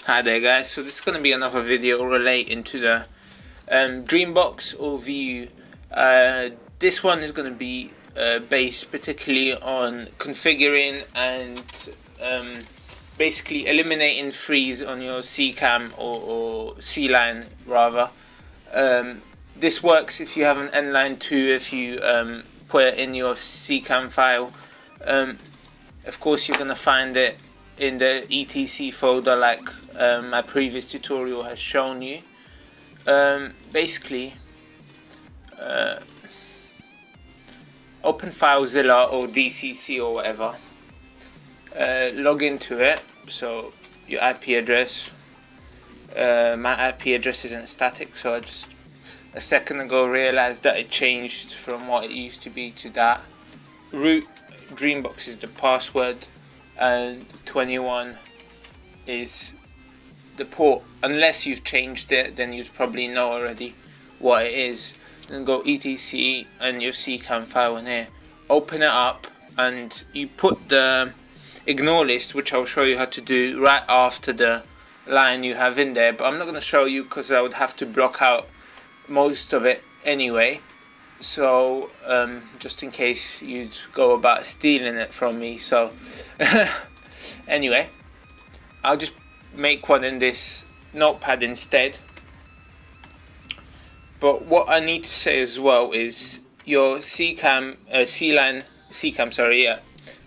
Hi there guys, so this is going to be another video relating to the Dreambox or VU. This one is going to be based particularly on configuring and basically eliminating freeze on your C-cam or C-line rather. This works if you have an N-line 2, if you put it in your C-cam file. Of course you're going to find it in the etc folder like my previous tutorial has shown you. Basically open FileZilla or DCC or whatever, log into it. So your IP address, my IP address isn't static, so I just a second ago realized that it changed from what it used to be to that. Root Dreambox is the password and 21 is the port. Unless you've changed it, then you'd probably know already what it is. Then go etc and your C-cam file in here, open it up, and you put the ignore list, which I'll show you how to do, right after the line you have in there, but I'm not going to show you because I would have to block out most of it anyway. So just in case you'd go about stealing it from me, so anyway, I'll just make one in this notepad instead. But what I need to say as well is your C-line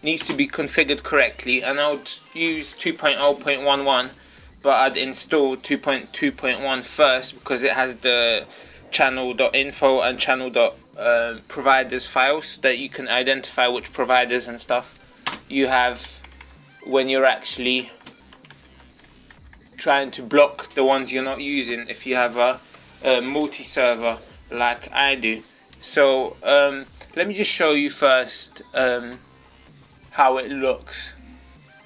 needs to be configured correctly, and I would use 2.0.11, but I'd install 2.2.1 first because it has the channel.info and channel.providers files that you can identify which providers and stuff you have when you're actually trying to block the ones you're not using if you have a multi-server like I do. So let me just show you first how it looks.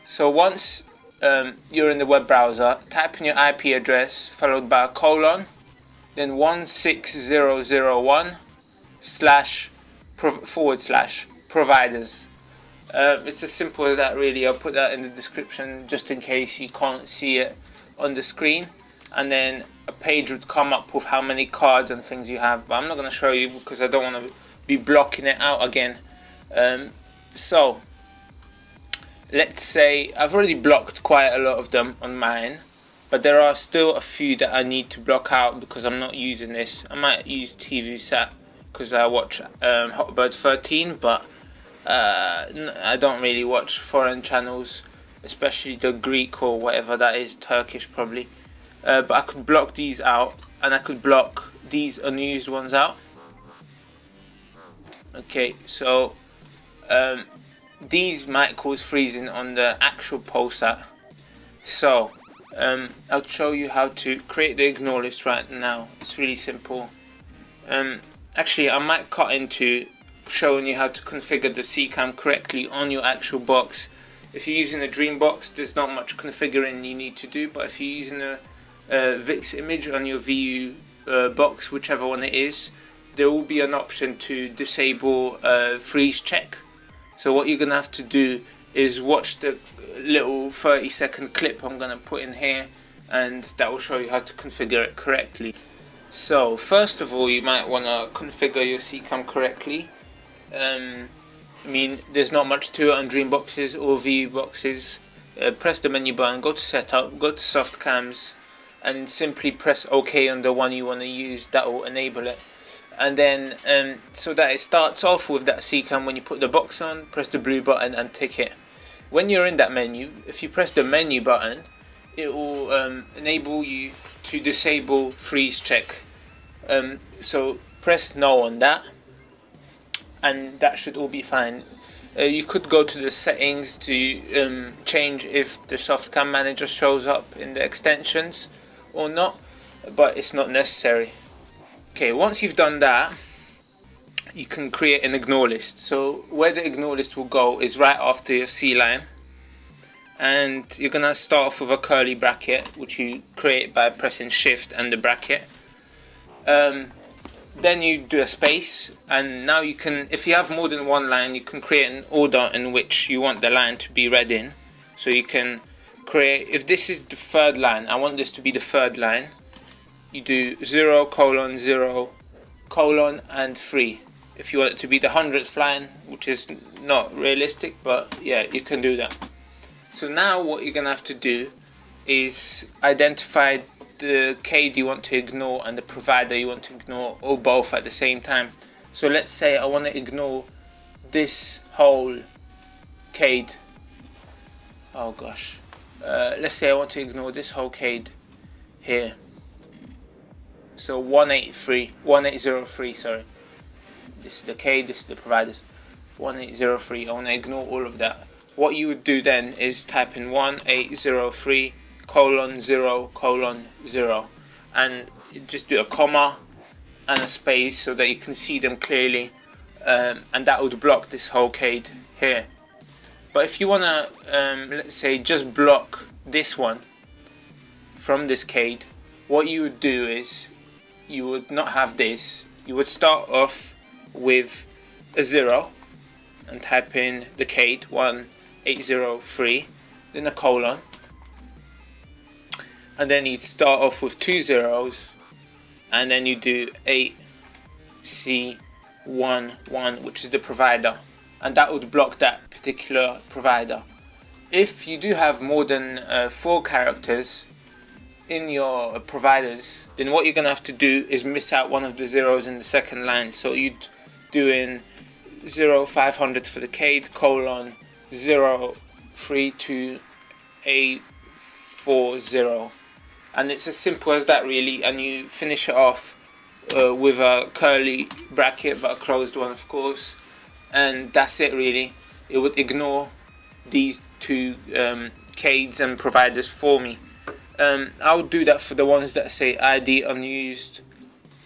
So once you're in the web browser, type in your IP address followed by a colon, then 16001 / providers. It's as simple as that really. I'll put that in the description just in case you can't see it on the screen, and then a page would come up with how many cards and things you have, but I'm not going to show you because I don't want to be blocking it out again. So let's say I've already blocked quite a lot of them on mine, but there are still a few that I need to block out because I'm not using this. I might use VIASAT because I watch Hotbird 13, but I don't really watch foreign channels, especially the Greek or whatever that is, Turkish probably. But I could block these out, and I could block these unused ones out. Okay, so these might cause freezing on the actual POSAT. So I'll show you how to create the ignore list right now. It's really simple. Actually, I might cut into showing you how to configure the C-cam correctly on your actual box. If you're using a Dreambox, there's not much configuring you need to do, but if you're using a VIX image on your VU box, whichever one it is, there will be an option to disable freeze check. So what you're gonna have to do is watch the little 30-second clip I'm gonna put in here, and that will show you how to configure it correctly. So first of all, you might want to configure your C-cam correctly. I mean, there's not much to it on Dreamboxes or VU boxes. Press the menu button, go to setup, go to soft cams, and simply press OK on the one you want to use. That will enable it. And then so that it starts off with that C-cam, when you put the box on, press the blue button and tick it. When you're in that menu, if you press the menu button, it will enable you to disable freeze check. So press no on that, and that should all be fine. You could go to the settings to change if the softcam manager shows up in the extensions or not, but it's not necessary. Okay, once you've done that, you can create an ignore list. So where the ignore list will go is right after your C line, and you're gonna start off with a curly bracket, which you create by pressing shift and the bracket. Then you do a space, and now you can, if you have more than one line, you can create an order in which you want the line to be read in. So you can create, if this is the third line, I want this to be the third line, you do 0, colon, 0, colon, and 3. If you want it to be the 100th line, which is not realistic, but yeah, you can do that. So now what you're gonna have to do is identify the CADE you want to ignore and the provider you want to ignore, or both at the same time. So let's say I want to ignore this whole CADE. Oh gosh. Let's say I want to ignore this whole CADE here. So 1803, sorry. This is the CADE, this is the providers. 1803, I want to ignore all of that. What you would do then is type in 1803 colon 0 colon 0 and just do a comma and a space so that you can see them clearly, and that would block this whole CADE here. But if you want to let's say just block this one from this CADE, what you would do is you would not have this. You would start off with a 0 and type in the CADE 1803, then a colon, and then you start off with 2 zeros, and then you do 8C11, which is the provider, and that would block that particular provider. If you do have more than 4 characters in your providers, then what you're gonna have to do is miss out one of the zeros in the second line. So you'd do in 0500 for the CADE, colon 032A40, and it's as simple as that really. And you finish it off with a curly bracket, but a closed one of course, and that's it really. It would ignore these 2 CADEs and providers for me. I would do that for the ones that say ID unused,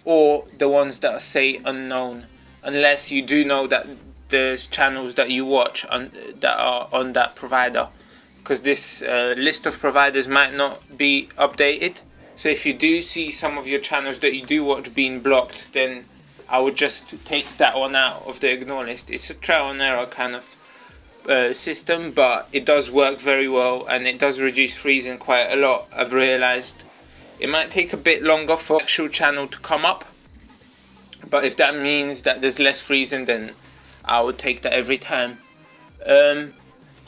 or the ones that say unknown, unless you do know that there's channels that you watch that are on that provider, because this list of providers might not be updated. So if you do see some of your channels that you do watch being blocked, then I would just take that one out of the ignore list. It's a trial and error kind of system, but it does work very well, and it does reduce freezing quite a lot. I've realized it might take a bit longer for the actual channel to come up, but if that means that there's less freezing, then I would take that every time.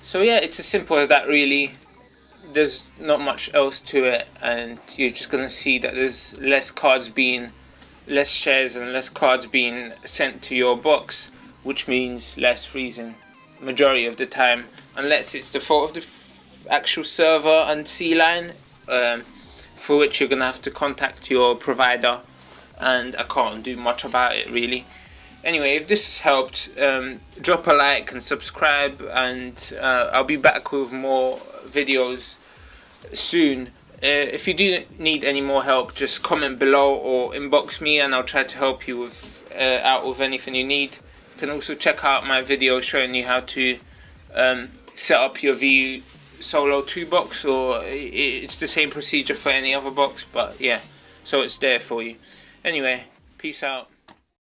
So yeah, it's as simple as that really. There's not much else to it, and you're just gonna see that there's less shares and less cards being sent to your box, which means less freezing majority of the time, unless it's the fault of the actual server and C line, for which you're gonna have to contact your provider, and I can't do much about it really. Anyway, if this has helped, drop a like and subscribe, and I'll be back with more videos soon. If you do need any more help, just comment below or inbox me, and I'll try to help you with out with anything you need. You can also check out my video showing you how to set up your VU Solo 2 box, or it's the same procedure for any other box, but yeah, so it's there for you. Anyway, peace out.